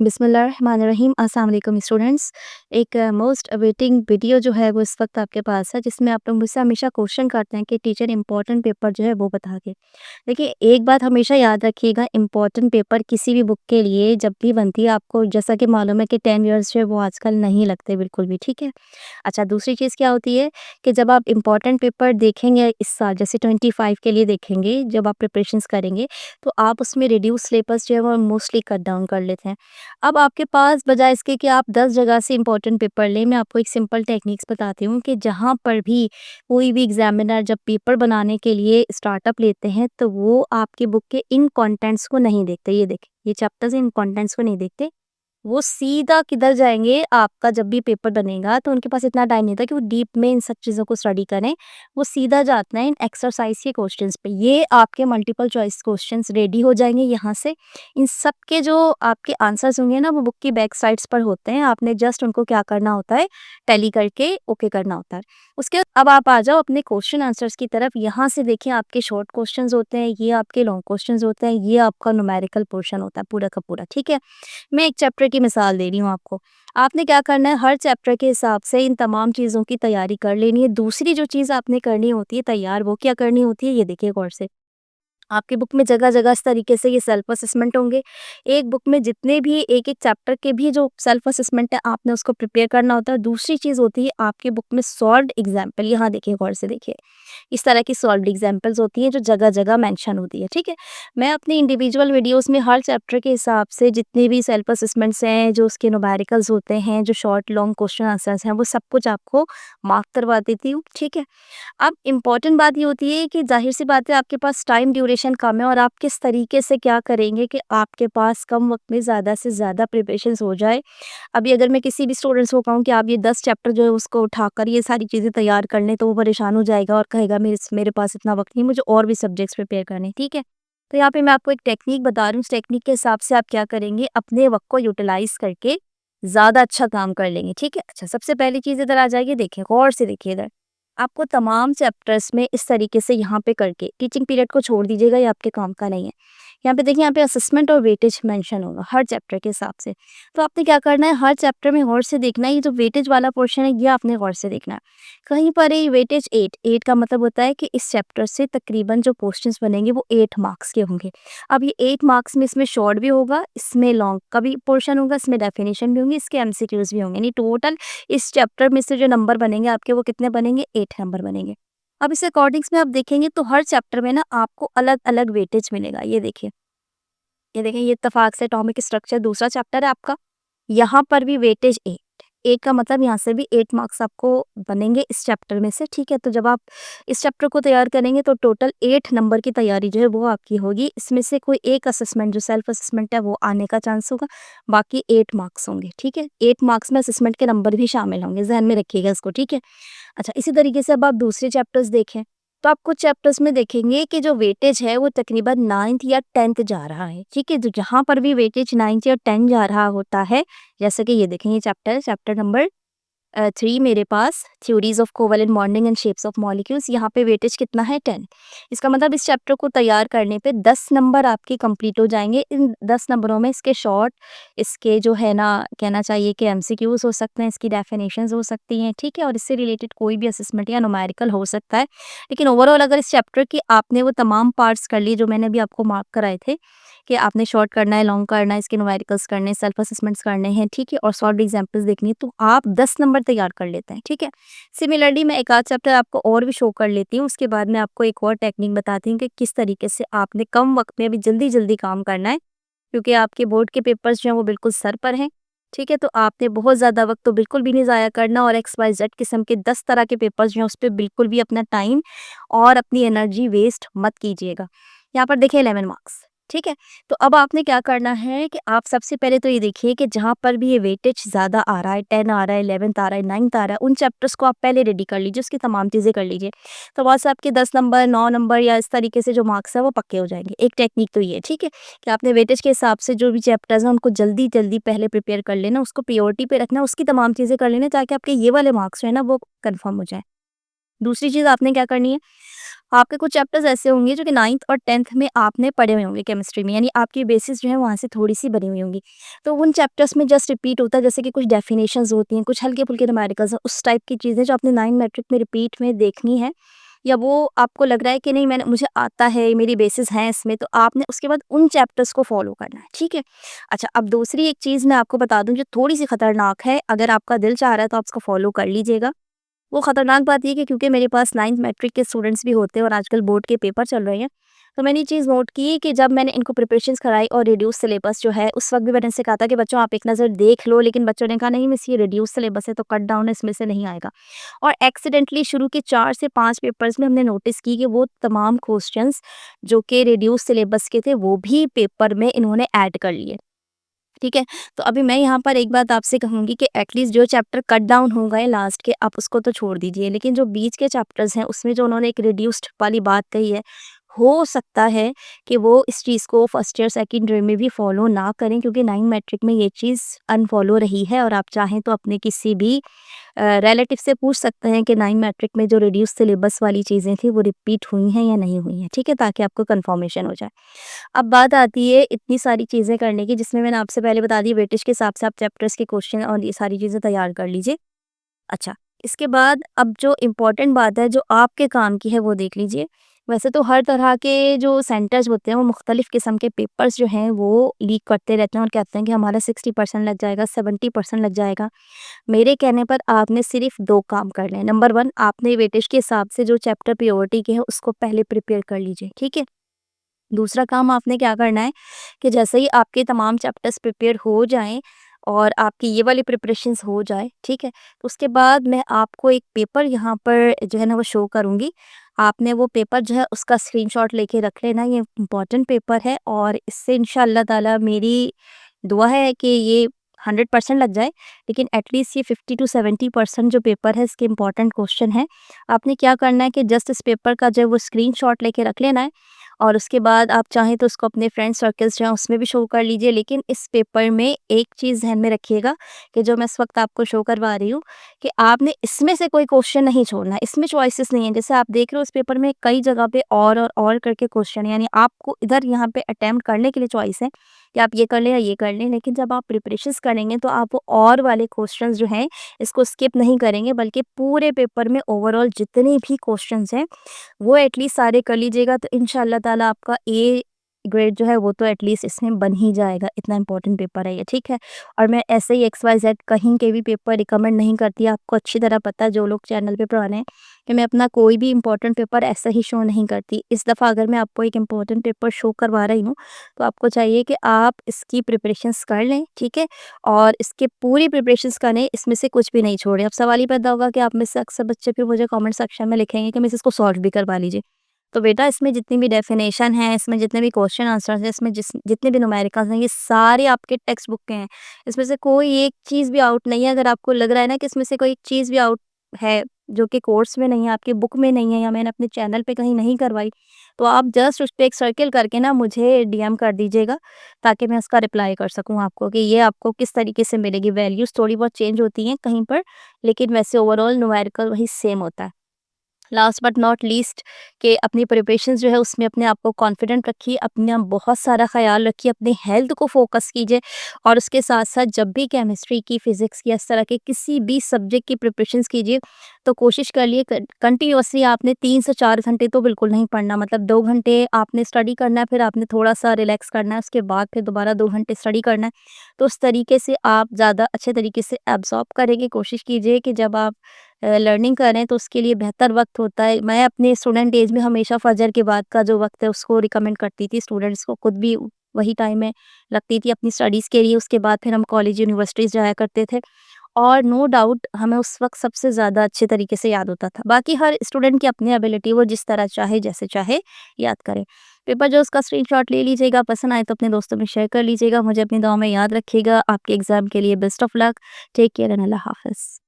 बिस्मिल्लाहिर्रहमानिर्रहीम। अस्सलाम वालेकुम स्टूडेंट्स। एक मोस्ट अवेटिंग वीडियो जो है वो इस वक्त आपके पास है, जिसमें आप लोग मुझसे हमेशा क्वेश्चन करते हैं कि टीचर इम्पोर्टेंट पेपर जो है वो बता के। देखिए, एक बात हमेशा याद रखिएगा, इम्पोर्टेंट पेपर किसी भी बुक के लिए जब भी बनती है, आपको जैसा कि मालूम है कि 10 इयर्स जो है वो आजकल नहीं लगते बिल्कुल भी, ठीक है। अच्छा, दूसरी चीज़ क्या होती है कि जब आप इम्पोर्टेंट पेपर देखेंगे इस साल, जैसे 25 के लिए देखेंगे, जब आप प्रिपरेशंस करेंगे, तो आप उसमें रिड्यूस सिलेबस जो है वो मोस्टली कट डाउन कर लेते हैं। अब आपके पास बजाय इसके कि आप 10 जगह से इम्पोर्टेंट पेपर लें, मैं आपको एक सिंपल टेक्निक्स बताती हूँ कि जहाँ पर भी कोई भी एग्जामिनर जब पेपर बनाने के लिए स्टार्टअप लेते हैं, तो वो आपकी बुक के इन कंटेंट्स को नहीं देखते। ये देखें, ये चैप्टर्स इन कंटेंट्स को नहीं देखते। वो सीधा किधर जाएँगे, आपका जब भी पेपर बनेगा तो उनके पास इतना टाइम नहीं होता कि वो डीप में इन सब चीज़ों को स्टडी करें। वो सीधा जाते हैं इन एक्सरसाइज़ के क्वेश्चंस पे। ये आपके मल्टीपल चॉइस क्वेश्चंस रेडी हो जाएँगे यहाँ से। इन सब के जो आपके आंसर्स होंगे ना, वो बुक की बैक साइड्स पर होते हैं। आपने जस्ट उनको क्या करना होता है, टैली करके ओके करना होता है। उसके बाद अब आप आ जाओ अपने क्वेश्चन आंसर्स की तरफ। यहाँ से देखिए, आपके शॉर्ट क्वेश्चंस होते हैं, ये आपके लॉन्ग क्वेश्चंस होते हैं, ये आपका न्यूमेरिकल पोर्शन होता है पूरा का पूरा, ठीक है? मैं एक चैप्टर की मिसाल दे रही हूँ आपको। आपने क्या करना है, हर चैप्टर के हिसाब से इन तमाम चीज़ों की तैयारी कर लेनी है। दूसरी जो चीज़ आपने करनी होती है तैयार, वो क्या करनी होती है, ये देखिए गौर से। आपकी बुक में जगह-जगह इस तरीके से ये सेल्फ असेसमेंट होंगे। एक बुक में जितने भी एक-एक चैप्टर के भी जो सेल्फ असेसमेंट है, आपने उसको प्रिपेयर करना होता है। दूसरी चीज़ होती है आपकी बुक में सॉल्व्ड एग्ज़ाम्पल। यहाँ देखिए, गौर से देखिए। इस तरह की सॉल्व्ड एग्ज़ाम्पल्स होती हैं जो जगह-जगह मेंशन होती है, ठीक है? मैं अपनी इंडिविजुअल वीडियोज़ में हर चैप्टर के हिसाब से जितने भी सेल्फ असेसमेंट्स हैं, जो उसके न्यूमेरिकल्स होते हैं, जो शॉर्ट लॉन्ग क्वेश्चन आंसर्स हैं, वो सब कुछ आपको मार्क करवा देती हूँ, ठीक है? अब इम्पॉर्टेंट बात ये होती है कि ज़ाहिर-सी बात है, आपके पास टाइम ड्यूरेशन कम है और आप किस तरीके से क्या करेंगे कि आपके पास कम वक़्त में ज़्यादा से ज़्यादा प्रिपरेशंस हो जाए। अभी अगर मैं किसी भी स्टूडेंट्स को कहूँ कि आप ये 10 चैप्टर जो है उसको उठाकर ये सारी चीज़ें तैयार कर लें, तो वो परेशान हो जाएगा और कहेगा मेरे पास इतना वक़्त नहीं, मुझे और भी सब्जेक्ट्स प्रिपेयर करने हैं, ठीक है? तो यहाँ पे मैं आपको एक टेक्नीक बता रही हूँ, उस टेक्नीक के हिसाब से आप क्या करेंगे, अपने वक़्त को यूटिलाइज़ करके ज़्यादा अच्छा काम कर लेंगे, ठीक है? अच्छा, सबसे पहली चीज़ इधर आ जाइए, देखिए गौर से देखिए इधर। आपको तमाम चैप्टर्स में इस तरीके से यहाँ पे करके टीचिंग पीरियड को छोड़ दीजिएगा, ये आपके काम का नहीं है। यहाँ पे देखिए, यहाँ पे असेसमेंट और वेटेज मेंशन होगा हर चैप्टर के हिसाब से। तो आपने क्या करना है, हर चैप्टर में गौर से देखना है, ये जो वेटेज वाला पोर्शन है ये आपने गौर से देखना है। कहीं पर ये वेटेज 8 का मतलब होता है कि इस चैप्टर से तकरीबन जो क्वेश्चंस बनेंगे वो 8 मार्क्स के होंगे। अब ये 8 मार्क्स में इसमें शॉर्ट भी होगा, इसमें लॉन्ग का भी पोर्शन होगा, इसमें डेफिनेशन भी होंगी, इसके एमसीक्यूज भी होंगे। यानी टोटल इस चैप्टर में से जो नंबर बनेंगे आपके, वो कितने बनेंगे, 8 नंबर बनेंगे। अब इस अकॉर्डिंग्स में आप देखेंगे तो हर चैप्टर में ना आपको अलग-अलग वेटेज मिलेगा। ये देखिए, ये इत्तेफाक से एटॉमिक स्ट्रक्चर दूसरा चैप्टर है आपका। यहाँ पर भी वेटेज 8। 8 का मतलब यहाँ से भी 8 मार्क्स आपको बनेंगे इस चैप्टर में से, ठीक है? तो जब आप इस चैप्टर को तैयार करेंगे तो टोटल 8 नंबर की तैयारी जो है वो आपकी होगी। इसमें से कोई एक असेसमेंट जो सेल्फ असेसमेंट है वो आने का चांस होगा, बाकी 8 मार्क्स होंगे, ठीक है? 8 मार्क्स में असेसमेंट के नंबर भी शामिल होंगे, ज़हन में रखिएगा इसको, ठीक है? अच्छा, इसी तरीके से अब आप दूसरे चैप्टर्स देखें, तो आप कुछ चैप्टर्स में देखेंगे कि जो वेटेज है वो तकरीबन 9th या 10th जा रहा है, ठीक है? तो जहाँ पर भी वेटेज 9th या 10 जा रहा होता है, जैसे कि ये देखें, ये चैप्टर है, चैप्टर नंबर 3 मेरे पास, theories of covalent bonding and shapes of molecules. यहाँ पे वेटेज कितना है, 10। इसका मतलब इस चैप्टर को तैयार करने पे 10 नंबर आपके कंप्लीट हो जाएंगे। इन 10 नंबरों में इसके शॉर्ट, इसके जो है ना, कहना चाहिए कि एमसीक्यूज हो सकते हैं, इसकी डेफिनेशंस हो सकती हैं, ठीक है? और इससे रिलेटेड कोई भी असेसमेंट या न्यूमेरिकल हो सकता है। लेकिन ओवरऑल अगर इस चैप्टर की आपने वो तमाम पार्ट्स कर लिए जो मैंने अभी आपको मार्क कराए थे, कि आपने शॉर्ट करना है, लॉन्ग करना है, इसके न्यूमेरिकल्स करने हैं, सेल्फ असेसमेंट्स करने हैं, ठीक है? और सॉल्व्ड एग्जांपल्स देखनी है, तो आप 10 नंबर तैयार कर लेते हैं, ठीक है? सिमिलरली मैं एक आध चैप्टर आपको और भी शो कर लेती हूँ, उसके बाद मैं आपको एक और टेक्निक बताती हूँ कि किस तरीके से आपने कम वक़्त में अभी जल्दी-जल्दी काम करना है, क्योंकि आपके बोर्ड के पेपर्स जो हैं वो बिल्कुल सर पर हैं, ठीक है? तो आपने बहुत ज़्यादा वक़्त तो बिल्कुल भी नहीं ज़ाया करना और एक्स, वाई, ज़ेड किस्म के 10 तरह के पेपर्स जो हैं, उस पे बिल्कुल भी अपना टाइम और अपनी एनर्जी वेस्ट मत कीजिएगा। यहाँ पर देखिए 11 मार्क्स, ठीक है? तो अब आपने क्या करना है कि आप सबसे पहले तो ये देखिए कि जहाँ पर भी ये वेटेज ज़्यादा आ रहा है, 10 आ रहा है, 11th आ रहा है, 9th आ रहा है, उन चैप्टर्स को आप पहले रेडी कर लीजिए, उसकी तमाम चीज़ें कर लीजिए। तो वहाँ से आपके 10 नंबर, 9 नंबर या इस तरीके से जो मार्क्स हैं वो पक्के हो जाएँगे। एक टेक्नीक तो ये है, ठीक है? कि आपने वेटेज के हिसाब से जो भी चैप्टर्स हैं उनको जल्दी-जल्दी पहले प्रिपेयर कर लेना, उसको प्रायोरिटी पे रखना, उसकी तमाम चीज़ें कर लेना ताकि आपके ये वाले मार्क्स जो है ना वो कन्फर्म हो जाएँ। दूसरी चीज़ आपने क्या करनी है, आपके कुछ चैप्टर्स ऐसे होंगे जो कि 9th और 10th में आपने पढ़े हुए होंगे केमिस्ट्री में, यानी आपकी बेसिस जो है वहाँ से थोड़ी-सी बनी हुई होंगी। तो उन चैप्टर्स में जस्ट रिपीट होता है, जैसे कि कुछ डेफिनेशंस होती हैं, कुछ हल्के-फुल्के न्यूमेरिकल्स हैं, उस टाइप की चीज़ें जो आपने 9 मैट्रिक में रिपीट में देखनी है, या वो आपको लग रहा है कि नहीं मैंने मुझे आता है, मेरी बेसिस हैं इसमें, तो आपने उसके बाद उन चैप्टर्स को फॉलो करना है, ठीक है? अच्छा, अब दूसरी एक चीज़ मैं आपको बता दूँ जो थोड़ी-सी खतरनाक है, अगर आपका दिल चाह रहा है तो आप उसको फॉलो कर लीजिएगा। वो खतरनाक बात ये है कि क्योंकि मेरे पास 9th मैट्रिक के स्टूडेंट्स भी होते हैं और आजकल बोर्ड के पेपर चल रहे हैं, तो मैंने ये चीज़ नोट की कि जब मैंने इनको प्रिपरेशंस कराई और रिड्यूस सिलेबस जो है, उस वक़्त भी मैंने इनसे कहा था कि बच्चों आप एक नज़र देख लो, लेकिन बच्चों ने कहा नहीं मिस ये रिड्यूस सिलेबस है तो कट डाउन है, इसमें से नहीं आएगा। और एक्सीडेंटली शुरू के 4 से 5 पेपर्स में हमने नोटिस की कि वो तमाम क्वेश्चंस जो कि रिड्यूस सिलेबस के थे, वो भी पेपर में इन्होंने ऐड कर लिए। ठीक है? तो अभी मैं यहाँ पर एक बात आपसे कहूँगी कि एटलीस्ट जो चैप्टर कट डाउन हो गए लास्ट के, आप उसको तो छोड़ दीजिए, लेकिन जो बीच के चैप्टर्स हैं उसमें जो उन्होंने एक रिड्यूस्ड वाली बात कही है, हो सकता है कि वो इस चीज़ को फर्स्ट ईयर सेकंड ईयर में भी फॉलो ना करें, क्योंकि 9 मैट्रिक में ये चीज़ अनफॉलो रही है। और आप चाहें तो अपने किसी भी रिलेटिव से पूछ सकते हैं कि 9 मैट्रिक में जो रिड्यूस सिलेबस वाली चीज़ें थी वो रिपीट हुई हैं या नहीं हुई हैं, ठीक है? ताकि आपको कन्फर्मेशन हो जाए। अब बात आती है इतनी सारी चीज़ें करने की, जिसमें मैंने आपसे पहले बता दी वेटेज के हिसाब से आप चैप्टर्स के क्वेश्चन और ये सारी चीज़ें तैयार कर लीजिए। अच्छा, इसके बाद अब जो इम्पोर्टेंट बात है जो आपके काम की है वो देख लीजिए। वैसे तो हर तरह के जो सेंटर्स होते हैं वो मुख्तलिफ़ किस्म के पेपर्स जो हैं वो लीक करते रहते हैं और कहते हैं कि हमारा 60% लग जाएगा, 70% लग जाएगा। मेरे कहने पर आपने सिर्फ़ 2 काम करने हैं। नंबर 1, आपने वेटेज के हिसाब से जो चैप्टर प्रायोरिटी के हैं उसको पहले प्रिपेयर कर लीजिए, ठीक है? दूसरा काम आपने क्या करना है कि जैसे ही आपके तमाम चैप्टर्स प्रिपेयर हो जाएँ और आपकी ये वाली प्रिपरेशंस हो जाए, ठीक है? तो उसके बाद मैं आपको एक पेपर यहाँ पर जो है ना वो शो करूँगी। आपने वो पेपर जो है उसका स्क्रीनशॉट लेके रख लेना, ये इम्पोर्टेंट पेपर है और इससे इंशाअल्लाह ताला मेरी दुआ है कि ये 100% लग जाए, लेकिन एटलीस्ट ये 50 टू 70% जो पेपर है इसके इम्पोर्टेंट क्वेश्चन हैं। आपने क्या करना है कि जस्ट इस पेपर का जो है वो स्क्रीनशॉट लेके रख लेना है और उसके बाद आप चाहें तो उसको अपने फ्रेंड सर्कल्स जो हैं उसमें भी शो कर लीजिए। लेकिन इस पेपर में एक चीज़ ध्यान में रखिएगा कि जो मैं इस वक्त आपको शो करवा रही हूँ कि आपने इसमें से कोई क्वेश्चन नहीं छोड़ना है। इसमें चॉइसेस नहीं है, जैसे आप देख रहे हो इस पेपर में कई जगह पे और करके क्वेश्चन है, यानी आपको इधर यहाँ पे अटेम्प्ट करने के लिए चॉइस है कि आप ये कर लें या ये कर लें। लेकिन जब आप प्रिपरेशंस करेंगे तो आप वो और वाले क्वेश्चंस जो हैं इसको स्किप नहीं करेंगे, बल्कि पूरे पेपर में ओवरऑल जितने भी क्वेश्चंस हैं वो एटलीस्ट सारे कर लीजिएगा, तो इंशाअल्लाह ताला आपका ए ग्रेड जो है वो तो एटलीस्ट इसमें बन ही जाएगा। इतना इंपॉर्टेंट पेपर है ये, ठीक है? और मैं ऐसे ही एक्स वाई जेड कहीं के भी पेपर रिकमेंड नहीं करती। आपको अच्छी तरह पता है जो लोग चैनल पे पुराने हैं कि मैं अपना कोई भी इंपॉर्टेंट पेपर ऐसा ही शो नहीं करती। इस दफ़ा अगर मैं आपको एक इंपॉर्टेंट पेपर शो करवा रही हूँ तो आपको चाहिए कि आप इसकी प्रिपरेशंस कर लें, ठीक है? और इसके पूरी प्रिपरेशंस करें, इसमें से कुछ भी नहीं छोड़ें। अब सवाल ये पैदा होगा कि आप में से अक्सर बच्चे फिर मुझे कमेंट सेक्शन में लिखेंगे कि मिस इसको सॉल्व भी करवा लीजिए। तो बेटा इसमें जितनी भी डेफिनेशन है, इसमें जितने भी क्वेश्चन आंसर्स हैं, इसमें जितने भी न्यूमेरिकल्स हैं, ये सारे आपके टेक्स्ट बुक के हैं। इसमें से कोई एक चीज़ भी आउट नहीं है। अगर आपको लग रहा है ना कि इसमें से कोई एक चीज़ भी आउट है, जो कि कोर्स में नहीं है, आपकी बुक में नहीं है या मैंने अपने चैनल पे कहीं नहीं करवाई, तो आप जस्ट उस पे एक सर्किल करके ना मुझे डीएम कर दीजिएगा, ताकि मैं उसका रिप्लाई कर सकूँ आपको कि ये आपको किस तरीके से मिलेगी। वैल्यूज़ थोड़ी बहुत चेंज होती हैं कहीं पर, लेकिन वैसे ओवरऑल न्यूमेरिकल वही सेम होता है। लास्ट बट नॉट लीस्ट कि अपनी प्रिपरेशंस जो है उसमें अपने आप को कॉन्फिडेंट रखिए, अपना बहुत सारा ख़्याल रखिए, अपनी हेल्थ को फोकस कीजिए और उसके साथ साथ जब भी केमिस्ट्री की, फिज़िक्स की, इस तरह के किसी भी सब्जेक्ट की प्रिपरेशंस कीजिए तो कोशिश करिए कंटिन्यूअसली आपने 3 से 4 घंटे तो बिल्कुल नहीं पढ़ना, मतलब 2 घंटे आपने स्टडी करना है, फिर आपने थोड़ा-सा रिलैक्स करना है, उसके बाद फिर दोबारा 2 घंटे स्टडी करना है। तो उस तरीके से आप ज़्यादा अच्छे तरीके से एब्ज़ॉर्ब करेंगे। कोशिश कीजिए कि जब आप लर्निंग करें तो उसके लिए बेहतर वक़्त होता है। मैं अपने स्टूडेंट एज में हमेशा फ़जर के बाद का जो वक़्त है उसको रिकमेंड करती थी स्टूडेंट्स को, खुद भी वही टाइम में लगती थी अपनी स्टडीज़ के लिए। उसके बाद फिर हम कॉलेज यूनिवर्सिटीज़ जाया करते थे और नो डाउट हमें उस वक़्त सबसे ज़्यादा अच्छे तरीके से याद होता था। बाकी हर स्टूडेंट की अपनी एबिलिटी, वो जिस तरह चाहे, जैसे चाहे याद करे। पेपर जो उसका स्क्रीनशॉट ले लीजिएगा, पसंद आए तो अपने दोस्तों में शेयर कर लीजिएगा। मुझे अपनी दुआ में याद रखिएगा। आपके एग्ज़ाम के लिए best of luck. Take care and अल्लाह हाफ़िज़।